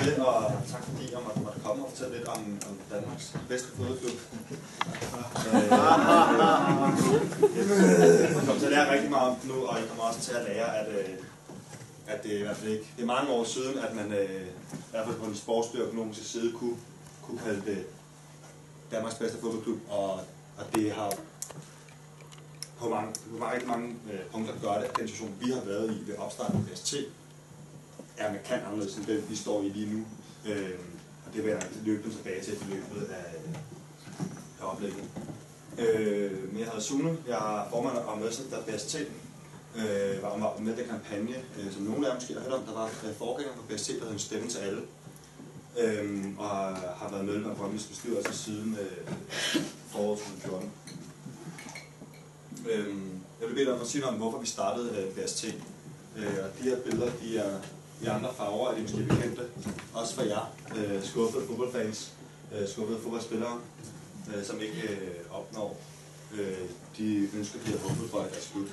for det, og tak fordi jeg måtte komme og fortælle lidt om Danmarks bedste fodboldklub. Jeg kommer til at lære rigtig meget om nu, og jeg kommer også til at lære, at det i hvert fald ikke... Det er mange år siden, at man i hvert fald på en sportsbyøkonomisk side kunne kalde det Danmarks bedste fodboldklub, og det har på rigtig mange punkter gør det, at den situation, vi har været i ved opstarten af BST, er markant anderledes end den, vi står i lige nu. Og det vil jeg løbe tilbage til i løbet af oplægget. Men jeg hedder Sune, jeg er formand og medstifter af BST. Var med den kampagne, som nogle af jer måske har hørt om. Der var forgænger på BST, der hed En Stemme til Alle. Og har været medlem af Brøndbys bestyrelse siden foråret 2014. Jeg vil bede dig om at sige noget om, hvorfor vi startede BST. Og de her billeder, de er i andre farver, er de måske bekendte. Også for jer, skuffede fodboldfans, skuffede fodboldspillere, som ikke opnår de ønsker, de har håbet for i deres klub.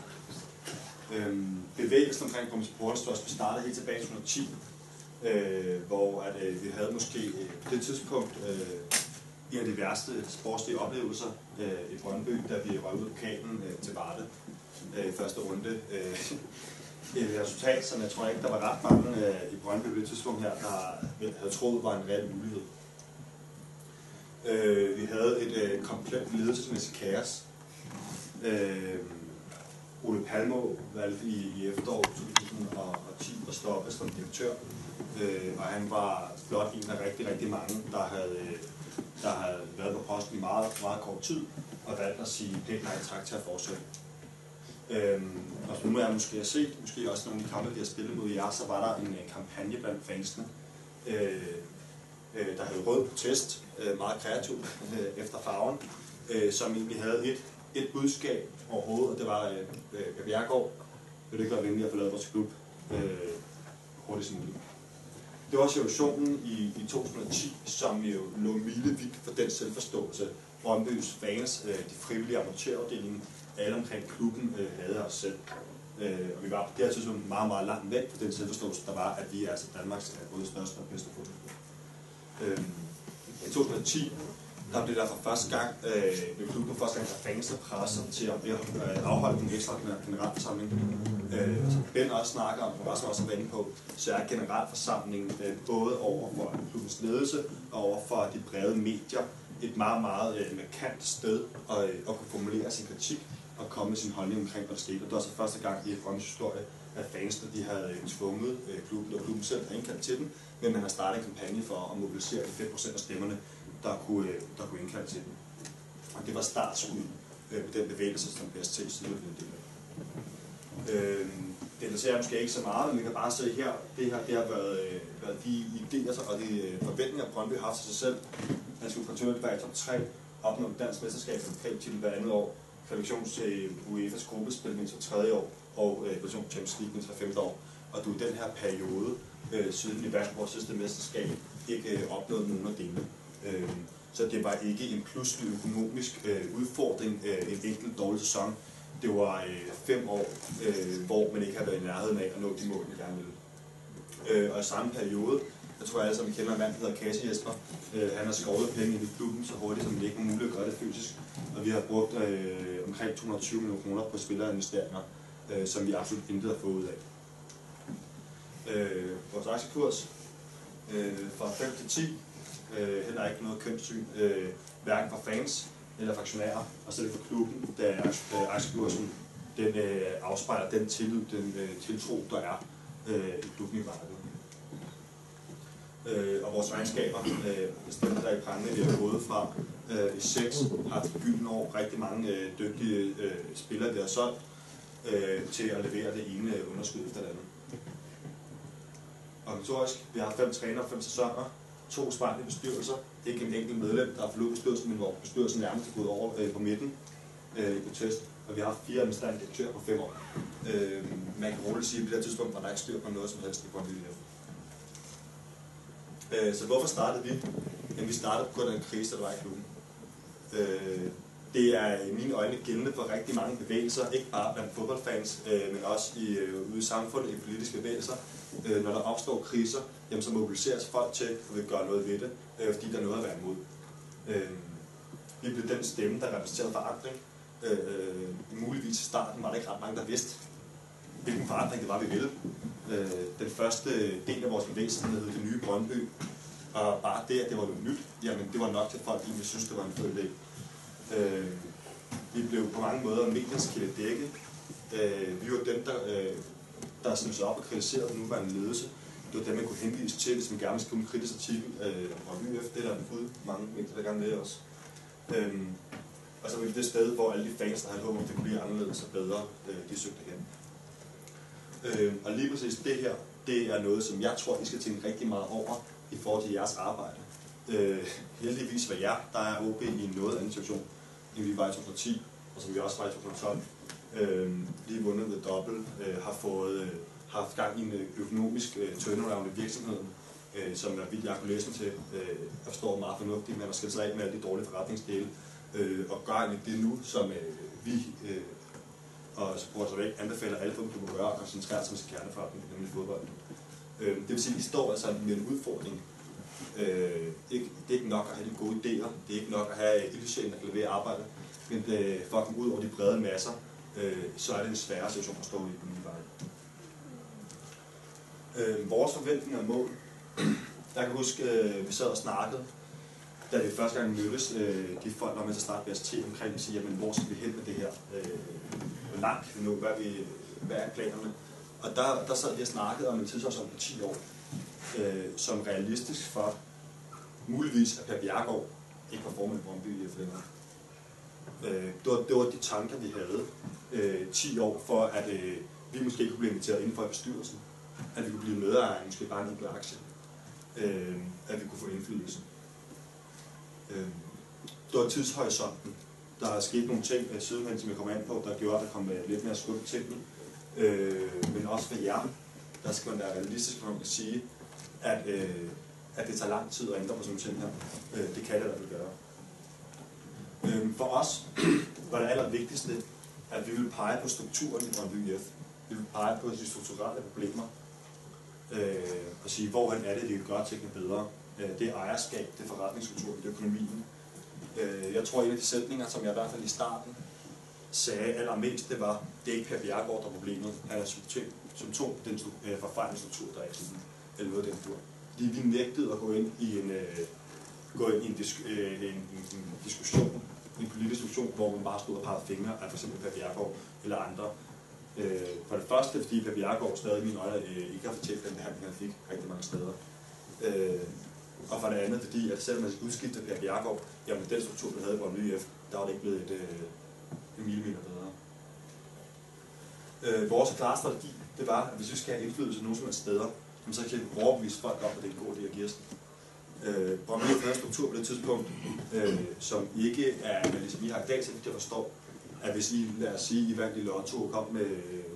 Bevægelsen omkring Brøndby Supporters vi startede helt tilbage i 2010, hvor vi havde måske på det tidspunkt en af de værste sportslige oplevelser i Brøndby, da vi røg ud af pokalen til Varde i første runde. Et resultat, som jeg tror ikke, der var ret mange i Brøndby på det tidspunkt her, der havde troet var en reel mulighed. Vi havde et komplet ledelsesmæssigt kaos. Ole Palmo valgte i efteråret 2010 at stoppe som direktør, og han var blot en af rigtig mange, der havde været på posten i meget kort tid, og valgte at sige pænt nej tak til at fortsætte. Og som nu er måske at se, måske også nogle af de kampe, vi har spillet mod jer, så var der en kampagne blandt fansene, der hed Rød Protest, meget kreativt efter farven, som egentlig havde et budskab overhovedet, og det var, at Bjergård vil ikke være venlig at forlade vores klub hurtigt som muligt. Det var situationen i 2010, som jo lå milevidt for den selvforståelse, Brøndbys fans, de frivillige amatørafdelingen, alle omkring klubben havde os selv. Og vi var på det her tidspunkt meget langt væk fra den selvforståelse, der var, at vi er altså Danmarks både største og bedste fodboldklub. I 2010, der blev der for første gang, klubben for første gang, der fans og presset til at afholde en ekstra generalforsamling. Som Ben også snakker om, og også har været inde på, så er generalforsamlingen både over for klubbens ledelse og over for de brede medier et meget markant sted at kunne formulere sin kritik og komme med sin holdning omkring, hvad der skete. Og det var så første gang i Brøndbys historie, at fansene de havde tvunget klubben, og klubben selv havde indkaldt til den, men man har startet en kampagne for at mobilisere de 5% af stemmerne, der kunne indkalde til den. Og det var startskud på den bevægelse, som BST siden blev en del af. Det interesserer jeg måske ikke så meget, men vi kan bare se her, det har været de idéer og de forventninger, Brøndby har haft til sig selv. Man skulle kontinuerligt være i top 3, opnå dansk mesterskab for pokaltitel hver andet år, kvalifikation til UEFA's gruppespil mindst for 3. år, og kvalifikation til Champions League mindst for 5. år. Og du i den her periode, siden vi vandt vores sidste mesterskab, ikke opnået nogen af delene. Så det var ikke en pludselig økonomisk udfordring, en enkelt dårlig sæson. Det var 5 år, hvor man ikke har været i nærheden af at nå de mål, man gerne ville. Og i samme periode, jeg tror alle sammen kender en mand, der hedder Kasi Jesper. Han har skåret penge i klubben så hurtigt, som det ikke er muligt at gøre det fysisk. Og vi har brugt omkring 220 millioner kroner på spillerinvesteringer, som vi absolut intet har fået ud af. Vores aktiekurs fra 5 til 10, heller ikke noget kønssyn, hverken for fans eller for aktionærer, og så er det for klubben, da aktiekursen den afspejler den tillid, den tiltro, der er i klubben i markedet. Og vores regnskaber, stemmer der i prangene, vi har gået fra i 6, har haft gylden år, rigtig mange dygtige spillere, der har solgt, til at levere det ene underskud efter det andet. Organisatorisk, vi har 5 trænere, 5 sæsoner, 2 spejlende bestyrelser, ikke en enkelt medlem, der har forladt bestyrelsen, men hvor bestyrelsen nærmest er gået over på midten i protest, og vi har 4 administrerende direktører på 5 år. Man kan roligt sige, at på det her tidspunkt var der ikke styr på noget som helst i Brøndby. Så hvorfor startede vi? Jamen, vi startede på den krise, der var i klubben. Det er i mine øjne gældende for rigtig mange bevægelser, ikke bare blandt fodboldfans, men også ude i samfundet, i politiske bevægelser. Når der opstår kriser, jamen, så mobiliseres folk til at vil gøre noget ved det, fordi der er noget at være imod. Vi blev den stemme, der repræsenterede forandring. Muligvis i starten var der ikke ret mange, der vidste, hvilken forandring det var, vi ville. Den første del af vores bevægelse, der hed Det Nye Brøndby, og bare det, at det var noget nyt, jamen det var nok til folk, egentlig synes, det var en fed idé. Vi blev på mange måder mediens kæledække. Vi var dem, der syntes op og kritiserede den nuværende ledelse. Det var dem, man kunne henvise til, hvis man gerne ville skrive en kritisk artikel om Brøndby F. Det er der mange medier, der gerne vil os. Og så var det det sted, hvor alle de fans, der havde håbet, at det kunne blive anderledes og bedre, de søgte hen. Og lige præcis det her, det er noget, som jeg tror, I skal tænke rigtig meget over i forhold til jeres arbejde. Heldigvis var jeg, der er OB i en noget anden situation, end vi var i 2010, og som vi også var i 2012. Lige vundet ved dobbelt, har haft gang i en økonomisk turnaround i virksomheden, som jeg kunne læse mig til, jeg forstår meget fornuftigt, men der skal sig af med alle de dårlige forretningsdele, og gør egentlig det nu, som vi og Supporters Væk anbefaler alle fodboldklubber at gøre og koncentrere sig om sin kerneforretning, nemlig fodbold. Det vil sige, at I står altså med en udfordring. Det er ikke nok at have de gode idéer, det er ikke nok at have ildsjælen, der kan levere arbejde, men for at komme ud over de brede masser, så er det en sværere situation at stå i på nye veje. Vores forventninger og mål. Jeg kan huske, vi sad og snakkede, da vi første gang mødtes, de folk, der var med til at starte BST omkring, og sige, jamen, hvor skal vi hen med det her? Hvor langt nu? Hvad er planerne? Og der sad vi og snakkede om en tidshorisont på 10 år, som realistisk for muligvis, at Per Bjerregaard ikke var formand for Brøndby IF længere. Det var de tanker, vi havde 10 år for, at vi måske kunne blive inviteret inden for bestyrelsen, at vi kunne blive medejere, måske bare en enkelt aktie, at vi kunne få indflydelse. Det var tidshorisonten. Der er sket nogle ting sidenhen, som jeg kommer an på, der gjorde, at der kom lidt mere skub til den. Men også for jer, der skal man være realistisk, når man kan sige, at det tager lang tid at ændre på sådan ting her. Det kan det i hvert fald gøre. For os var det allervigtigste, at vi ville pege på strukturen i Brøndby IF. Vi ville pege på de strukturelle problemer. Og sige, hvorhen er det, vi kan gøre tingene bedre. Det er ejerskab, det er forretningskultur, det er økonomien. Jeg tror, en af de sætninger, som jeg i hvert fald i starten sagde allermest, det var, det er ikke Per Bjerregaard, der er problemet. Han er symptom på den forfejlingsstruktur, der er i tiden. Eller noget af den tur. Fordi vi nægtede at gå ind i en diskussion, en politisk diskussion, hvor man bare stod og pegede fingre af f.eks. Per Bjerregaard eller andre. For det første, fordi Per Bjerregaard stadig i mine øjne ikke har fortalt den behandling, han fik rigtig mange steder. Og for det andet, fordi at selvom man skal udskifte Per Bjerregaard, jamen den struktur, vi havde i Brøndby IF, der var det ikke blevet en millimeter bedre. Vores klare strategi, det var, at hvis vi skal have indflydelse nogen som helst steder, så kan vi overbevise folk om, at det er en god idé at give os den. Brøndby IF havde en struktur på det tidspunkt, som ikke er, men ligesom I har i dag, så jeg forstår, at hvis I, lad os sige, I vandt i Lotto og kom med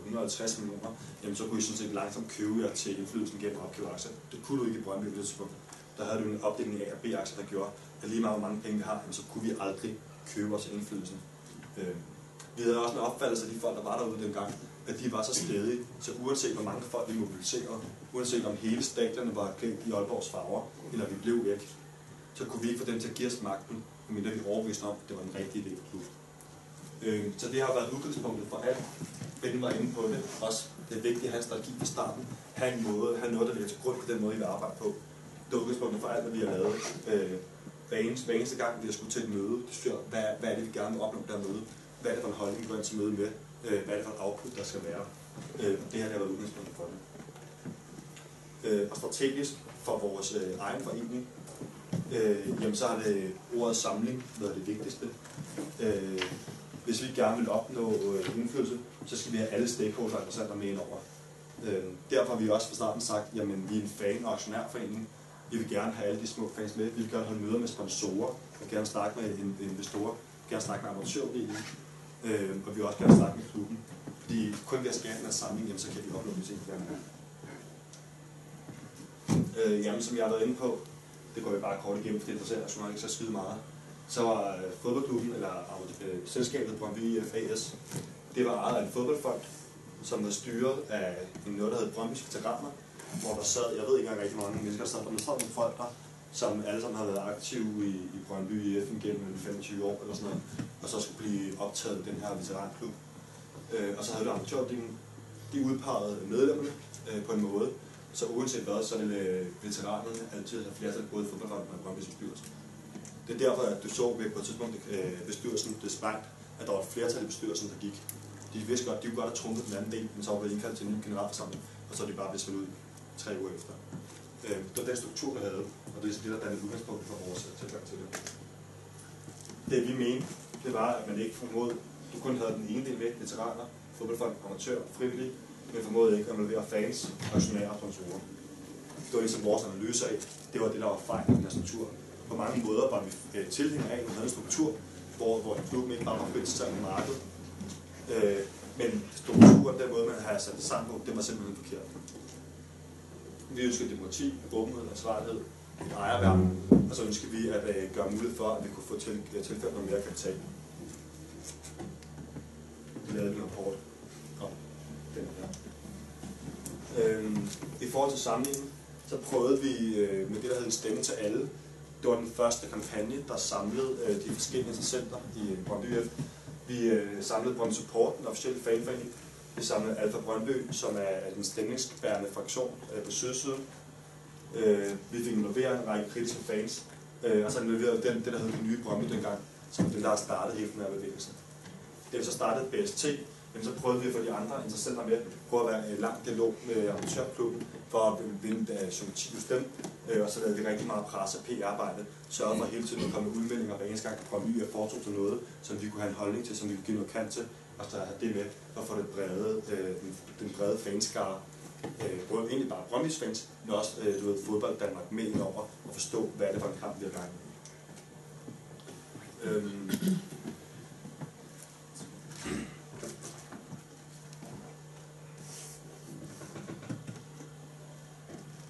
150 millioner, jamen så kunne I sådan set langsomt købe jer til indflydelsen gennem opkøbeaktier. Det kunne du ikke i Brøndby på det tidspunkt. Der havde du en opdeling af A- og B-aktier, der gjorde, at lige meget hvor mange penge vi har, så kunne vi aldrig købe os indflydelsen. Vi havde også en opfattelse af de folk, der var derude dengang, at de var så stedige, så uanset hvor mange folk vi mobiliserede, uanset om hele stadionet var klædt i Aalborgs farver, eller vi blev væk, så kunne vi ikke få dem til at give os magten, medmindre vi overbeviste om, at det var en rigtig idé for klubben. Så det har været udgangspunktet for alt. Ben var inde på det også. Det er vigtigt at have en strategi fra starten. Have noget, der ligger til grund for den måde, I vil arbejde på. Det er udgangspunktet for alt, hvad vi har lavet. Hver eneste gang, vi har skulle til et møde, hvad er det, vi gerne vil opnå på det møde? Hvad er det for en holdning, vi går ind til møde med? Hvad er det for en output, der skal være? Det her har været udgangspunktet for det. Og strategisk for vores egen forening, jamen så har det ordet samling været det vigtigste. Hvis vi gerne vil opnå indflydelse, så skal vi have alle stakeholder interessenter med ind over. Derfor har vi også fra starten sagt, jamen vi er en fan- og aktionærforening. Vi vil gerne have alle de små fans med. Vi vil gerne holde møder med sponsorer. Vi vil gerne snakke med investorer. Vi vil gerne snakke med amatørafdelingen. Og vi vil også gerne snakke med klubben. Fordi kun ved at skabe den her samling, jamen, så kan vi opnå de ting, vi gerne vil. Jamen som jeg har været inde på, det går vi bare kort igennem, for det interesserer os ikke så skide meget. Så var fodboldklubben, eller selskabet Brøndby IF AS, det var ejet af en fodboldfond, som var styret af noget, der hed Brøndbyske Veteraner, hvor der sad, jeg ved ikke engang rigtig mange mennesker, der sad nogle folk der, som alle sammen har været aktive i Brøndby IF gennem 25 år eller sådan noget, og så skulle blive optaget i den her veteranklub. Og så havde du amatørdelen, de udpegede medlemmerne på en måde, så uanset hvad, så ville veteranerne altid have flertal både i fodboldfonden og i Brøndbys bestyrelse. Det er derfor, at du så ved på et tidspunkt bestyrelsen, det sprængt, at der var et flertal i bestyrelsen, der gik. De vidste godt, de kunne godt have trumpet den anden del, men så var det indkaldt til en ny generalforsamling, og så er de bare blevet smidt ud 3 uger efter. Det var den struktur, vi havde, og det er det, der dannede udgangspunkt for vores tilgang til det. Det vi mente, det var, at man ikke formåede, du kun havde den ene del væk, veteraner, fodboldfolk, amatør, frivillige, men formåede ikke at involvere fans, aktionærer og sponsorer. Det var ligesom vores analyse af, det var det, der var fejl i den her struktur. På mange måder var vi tilhængere af, at vi havde en struktur, hvor klubben ikke bare var frit til et marked. Men strukturen, den måde, man har sat det sammen på, det var simpelthen forkert. Vi ønsker demokrati, åbenhed, ansvarlighed, et ejerværn, og så ønsker vi at gøre mulighed for, at vi kunne få tilført noget mere kapital. Vi lavede en rapport om den her. I forhold til sammenligning, så prøvede vi med det, der hed en stemme til alle. Det var den første kampagne, der samlede de forskellige interessenter i Brøndby IF. Vi samlede Brøndby Support, den officielle fanforening. Vi samlede Alfa Brøndby, som er den stemningsbærende fraktion på sydsiden. Vi fik involveret en række kritiske fans, og så involverede det, der hed den nye Brøndby dengang, som den, der har startet hele den her bevægelse. Da vi så startede BST, så prøvede vi at få de andre interessenter med, prøve at være i lang dialog med amatørklubben, for at vinde sympati hos dem, og så lavede vi rigtig meget presse og PR-arbejde, sørgede for hele tiden at komme med udmeldinger hver eneste gang, at Brøndby foretog til noget, som vi kunne have en holdning til, som vi kunne give noget kant til, og så have det med, og få den brede fanskare, både egentlig bare Brøndbys fans, men også fodbold Danmark med ind over, og forstå, hvad det for en kamp, vi har gang i.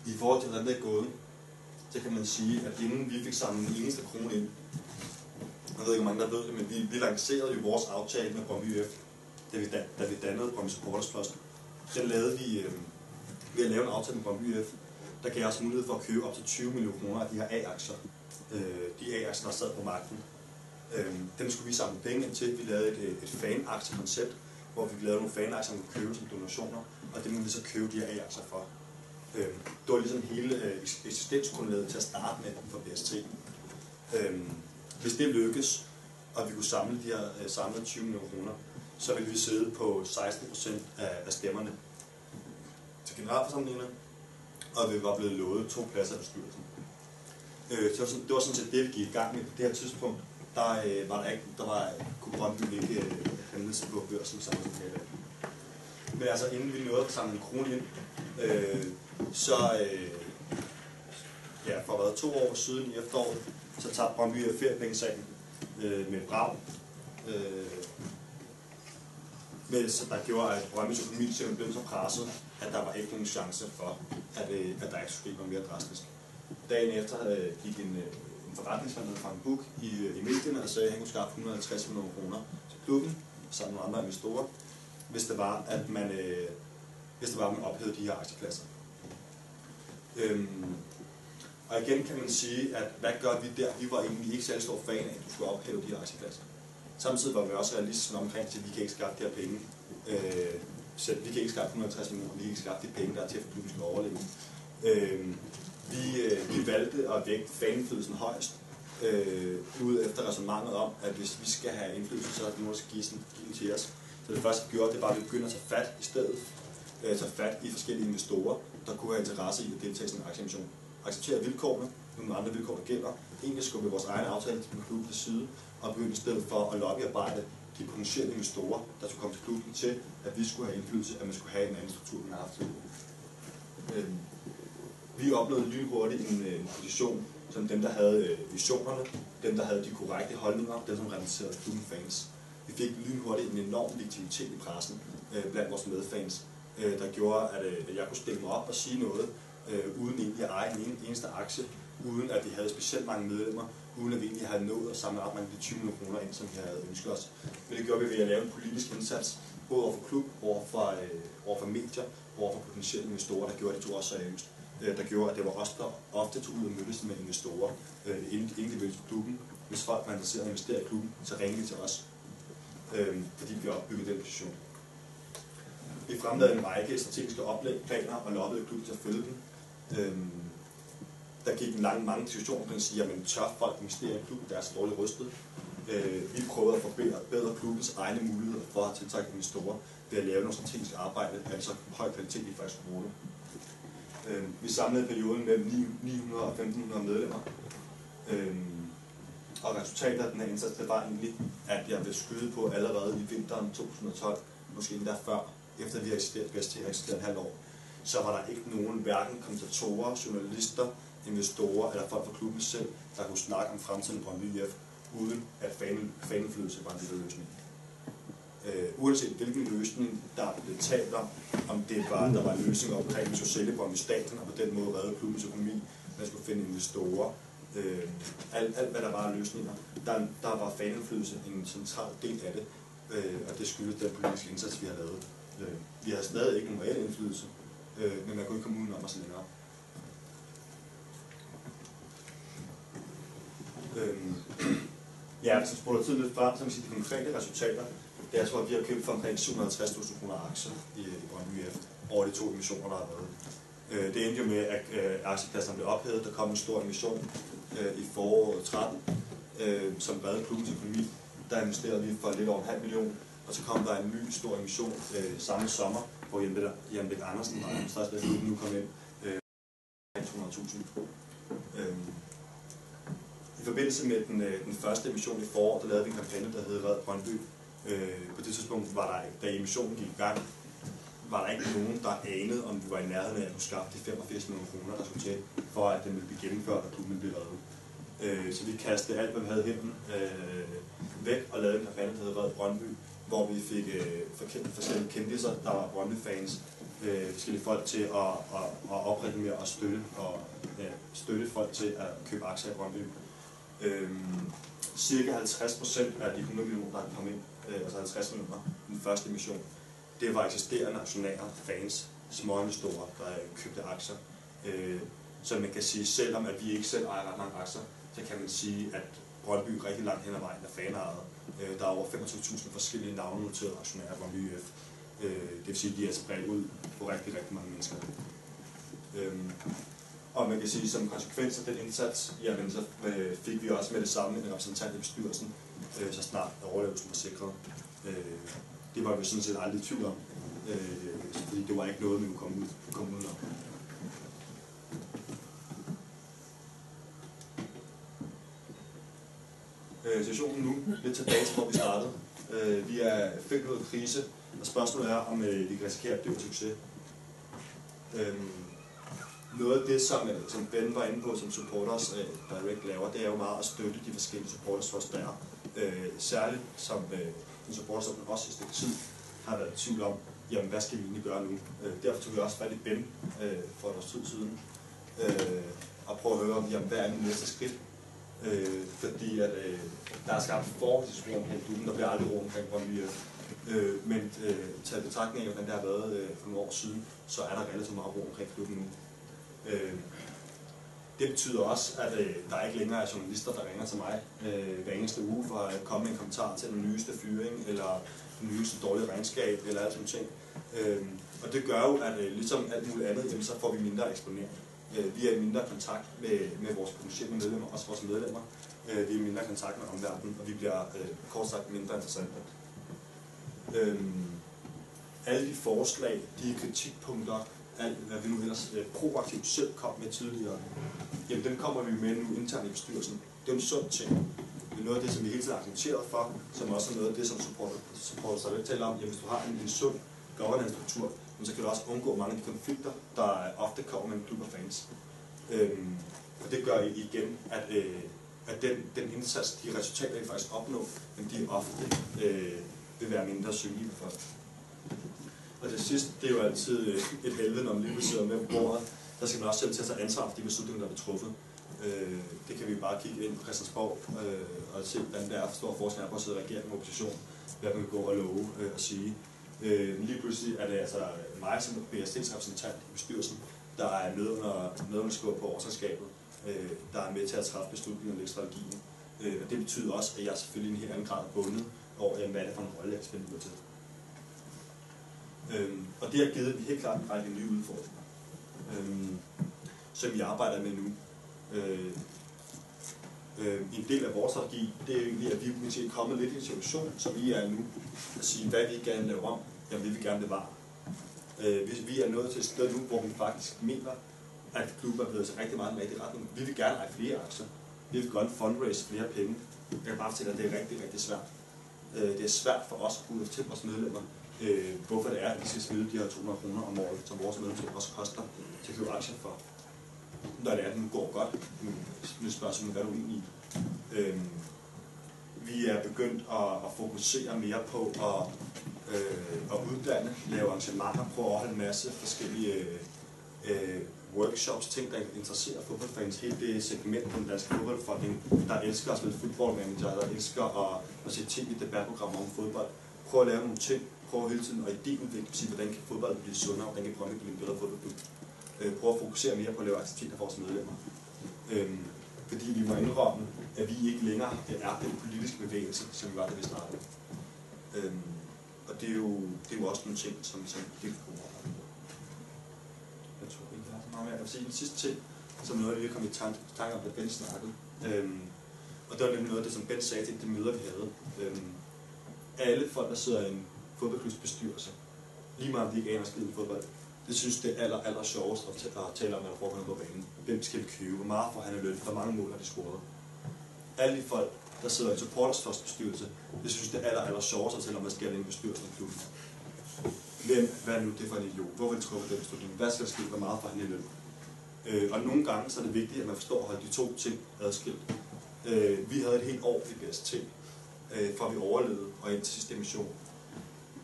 I forhold til, hvordan det er gået, så kan man sige, at inden vi fik samlet den eneste krone ind, jeg ved ikke, hvor mange der ved det, men vi lancerede jo vores aftale med Brøndby IF, da vi dannede Brøndby Supporters Trust. Den lavede vi ved at lave en aftale med Brøndby IF, der gav os mulighed for at købe op til 20 millioner kroner af de her A-aktier. De A-aktier, der sad på magten. Dem skulle vi samle penge ind til. Vi lavede et fan-aktiekoncept, hvor vi lavede nogle fan-aktier, man kunne købe som donationer, og det må vi så købe de her A-aktier for. Det var ligesom hele eksistensgrundlaget til at starte med for BST. Hvis det lykkes, og vi kunne samle de her samlede 20 millioner kroner, så ville vi sidde på 16% af stemmerne til generalforsamlingerne, og vi var blevet lovet 2 pladser i bestyrelsen. Det var sådan set det, vi gik i gang med på det her tidspunkt. Kunne Brøndby ikke handles på børsen sammen som her. Men altså inden vi nåede at samle en krone ind, for 2 år siden i efteråret, så tabte Brøndby feriepengesagen med et brag. Så der gjorde, at Brøndbys økonomi blev så presset, at der var ikke nogen chance for, at der ikke skulle ske noget mere drastisk. Dagen efter gik en forretningsmand fra en book i medierne og sagde, at han kunne skaffe 150 millioner kroner til klubben, sammen med andre investorer, hvis det var, at man ophævede de her aktiepladser. Og igen kan man sige, at hvad gør vi der? Vi var egentlig ikke særlig stor fan af, at du skulle ophæve de her aktiepladser. Samtidig var vi også realistiske omkring, at vi kan ikke skaffe de her penge. Vi kan ikke skaffe 150 millioner, vi kan ikke skaffe de penge, der er til, at klubben skal overleve. Vi valgte at vægte fanindflydelsen højst, ud efter resonemanget om, at hvis vi skal have indflydelse, så er det nogen, der skal give den til os. Så det første, vi gjorde, det var, at vi begyndte at tage fat i stedet. Tage fat i forskellige investorer, der kunne have interesse i at deltage i sådan en aktieemission. Acceptere vilkårene, nogle andre vilkår, der gælder. Egentlig skubbe vores egen aftale med klubben til side, og begynde i stedet for at lobbyarbejde de potentielle investorer, der skulle komme til klubben til, at vi skulle have indflydelse, at man skulle have en anden struktur, end man har haft til. Vi oplevede lynhurtigt en position som dem, der havde visionerne, dem, der havde de korrekte holdninger, dem, som repræsenterede klubben fans. Vi fik lynhurtigt en enorm legitimitet i pressen blandt vores medfans, der gjorde, at jeg kunne stille mig op og sige noget, uden egentlig at eje en eneste aktie, uden at vi havde specielt mange medlemmer, uden at vi egentlig havde nået at samle ret mange af de 20 millioner kroner ind, som vi havde ønsket os. Men det gjorde vi ved at lave en politisk indsats, både overfor klub, overfor medier, over for potentielle investorer, der gjorde, at de tog os seriøst. Der gjorde, at det var os, der ofte tog ud og mødtes med investorer individuelt for klubben. Hvis folk var interesseret i at investere i klubben, så ringede de til os, fordi vi opbyggede den position. Vi fremlagde en række strategiske oplæg, planer og loppede klubben til at følge dem. Der gik mange diskussioner omkring at sige, jamen tør folk investere i klubben, der er så dårligt rystet. Vi prøvede at forbedre klubbens egne muligheder for at tiltrække investorer ved at lave noget strategisk arbejde, altså høj kvalitet i faktisk bruge det. Vi samlede perioden mellem 900 og 1500 medlemmer. Og resultatet af den her indsats, det var egentlig, at jeg vil skyde på allerede i vinteren 2012, måske endda før, efter vi har eksisteret et halvt år, så var der ikke nogen, hverken kommentatorer, journalister, investorer eller folk fra klubben selv, der kunne snakke om fremtiden i Brøndby IF, uden at fanindflydelse var en lille løsning. Uanset hvilken løsning, der blev talt om det var, der var en løsning omkring, at vi skulle sælge Brøndby Stadion og på den måde redde klubbens økonomi, man skulle finde investorer, alt hvad der var af løsninger, der var fanindflydelse en central del af det, og det skyldes den politiske indsats, vi har lavet. Vi har stadig ikke en reel indflydelse, men man kunne ikke komme udenom os længere. Ja, hvis jeg spoler tiden lidt frem, så vil sige de konkrete resultater. Det er, at vi har købt for omkring 750.000 kroner aktier i Brøndby IF over de 2 emissioner, der har været. Det endte jo med, at aktiepladserne blev ophævet. Der kom en stor emission i foråret 13, som reddede klubbens økonomi. Der investerede vi for lidt over 500.000, og så kom der en ny stor emission samme sommer, hvor Jan Bæk Andersen, der er den største af klubben, nu kom ind 200.000. I forbindelse med den første emission i foråret, der lavede vi en kampagne, der hed Red Brøndby. På det tidspunkt var der, da emissionen gik i gang, var der ikke nogen, der anede, om vi var i nærheden af at kunne skaffe de 85 millioner kroner, der skulle til, for at den ville blive gennemført, og klubben blev reddet. Så vi kastede alt, hvad vi havde hænden væk, og lavede en kampagne, der hed Red Brøndby, hvor vi fik forskellige kendisser, der var Brøndby-fans, forskellige folk til at opreklamere og støtte folk til at købe aktier i Brøndby. Cirka 50% af de 100 millioner, der kom ind, altså 50 millioner, den første emission, det var eksisterende aktionærer, fans, småinvestorer, der købte aktier. Så man kan sige, selvom at vi ikke selv ejer ret mange aktier, så kan man sige, at Brøndby rigtig langt hen ad vejen er fanejet. Der er over 25.000 forskellige navnenoterede aktionærer i Brøndby IF. Det vil sige, at de er spredt ud på rigtig mange mennesker. Og man kan sige, som konsekvens af den indsats, jamen, så fik vi også med det samme en repræsentant i bestyrelsen, så snart overlevelsen var sikret. Det var vi sådan set aldrig i tvivl om, fordi det var ikke noget, man kunne komme ud af. Situationen nu, lidt tilbage til, hvor vi startede. Vi er fedt ud af krise, og spørgsmålet er, om vi kan risikere at dø til succes. Noget af det, som Ben var inde på, som supporters direct laver, det er jo meget at støtte de forskellige supporters for os der. Særligt som en supporter, som også i stykke tid har været i tvivl om, jamen hvad skal vi egentlig gøre nu? Derfor tog vi også fat i Ben for et års tid siden, og prøve at høre om, jamen, hvad er det næste skridt? Fordi at, der er skabt forholdsvis ro omkring klubben, der bliver aldrig ro omkring Brøndby. Men taget betragtning af, hvordan det har været for nogle år siden, så er der relativt meget ro omkring klubben nu. Det betyder også, at der ikke længere er journalister, der ringer til mig hver eneste uge for at komme med en kommentar til den nyeste fyring, eller den nyeste dårlige regnskab, eller alt sådan ting. Og det gør jo, at ligesom alt muligt andet, jamen, så får vi mindre eksponering. Vi er i mindre kontakt med vores potentielle medlemmer, også vores medlemmer. Vi er i mindre kontakt med omverdenen, og vi bliver kort sagt mindre interessante. Alle de forslag, de kritikpunkter, alt hvad vi nu ellers proaktivt selv kom med tidligere, jamen dem kommer vi med nu internt i bestyrelsen. Det er en sund ting. Det er noget af det, som vi hele tiden har accepteret for, som også er noget af det, som supporter sig vil tale om. Jamen, hvis du har en sund governance-struktur, så kan du også undgå mange af de konflikter, der ofte kommer mellem klub og fans. Og det gør igen, at den indsats, de resultater, vi faktisk opnår, de ofte vil være mindre synlige for folk. Og det sidste, det er jo altid et helvede, når man lige sidder med på bordet. Der skal man også selv til at tage ansvar for de beslutninger, der er truffet. Det kan vi bare kigge ind på Christiansborg og se, hvordan det er stor forskel på at sidde i regering og opposition, hvad man kan gå og love og sige. Lige pludselig er det altså mig som BST's repræsentant i bestyrelsen, der er medunderskriver på årsregnskabet, der er med til at træffe beslutninger om strategien. Og det betyder også, at jeg selvfølgelig i en helt anden grad er bundet over, hvad det er for en rolle, jeg skal spille til. Og det har givet vi helt klart en række nye udfordringer, som vi arbejder med nu. En del af vores strategi, det er egentlig, at vi måske er kommet lidt i en situation, som vi er nu, at sige, hvad vi gerne lave om, jamen det vi gerne bevare. Vi er nået til et sted nu, hvor vi faktisk mener, at klubben er blevet til rigtig meget i den rigtige retning. Vi vil gerne eje flere aktier. Vi vil gerne fundraise flere penge. Jeg kan bare fortælle, at det er rigtig, rigtig svært. Det er svært for os at kunne til vores medlemmer, hvorfor det er, at de skal smide de her 200 kroner om året, som vores medlemmer også koster til at købe aktier for. Når det er, at den går godt, nu spørger jeg, hvad er du egentlig i? Vi er begyndt at fokusere mere på at uddanne, lave arrangementer, prøve at holde en masse forskellige workshops, ting, der interesserer fodboldfans. Hele det segment på den danske fodboldbefolkning, der elsker at spille footballmanager, der elsker at se tv-debatprogrammer om fodbold. Prøve at lave nogle ting, prøve hele tiden at idéudvikle, hvordan kan fodbold blive sundere, hvordan kan Brøndby blive en bedre fodboldklub. Prøve at fokusere mere på at lave aktiviteter for vores medlemmer. Fordi vi må indrømme, at vi ikke længere er den politiske bevægelse, som vi var, da vi startede. Og det er jo også nogle ting, som helt bruger. Jeg tror ikke, der er så meget mere. Jeg vil sige den sidste ting, som noget, vi kom i tanke om, da Ben snakkede. Og det var nemlig noget af det, som Ben sagde til det møder, vi havde. Alle folk, der sidder i en fodboldklubs bestyrelse, lige meget om de ikke aner skid i fodbold, det synes det er aller sjovest at tale om, hvad der foregår på banen. Hvem skal vi købe? Hvor meget får han i løn? Hvor mange mål har de scoret? Alle de folk, der sidder i supporters første bestyrelse, det synes det er aller sjovest at tale om, hvad sker der i en bestyrelse i klubben. Hvad er nu det for en idiot? Hvor vil de træffe den beslutning? Hvad skal der ske? Hvor meget får han i løn? Og nogle gange så er det vigtigt, at man forstår at holde de to ting adskilt. Vi havde et helt år i BST, fra vi overlevede og ind til sidste emission,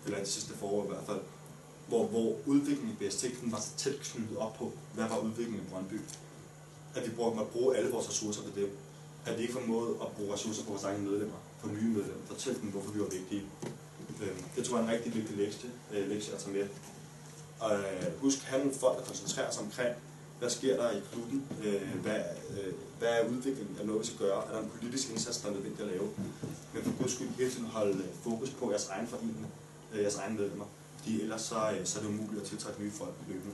eller til sidste forår i hvert fald, hvor udviklingen i BST var så tæt knyttet op på, hvad var udviklingen i Brøndby. At vi måtte bruge alle vores ressourcer på det. At vi ikke formåede at bruge ressourcer på vores egne medlemmer, på nye medlemmer, fortælle dem, hvorfor vi var vigtige. Det tror jeg er en rigtig vigtig lektie at tage med. Og husk at have nogle folk, der koncentrerer sig omkring, hvad sker der i klubben, hvad er udviklingen af noget, vi skal gøre, er der en politisk indsats, der er nødvendig at lave. Men for guds skyld hele tiden holde fokus på jeres egen forening, jeres egne medlemmer. Fordi ellers så er det umuligt at tiltrække nye folk løbende.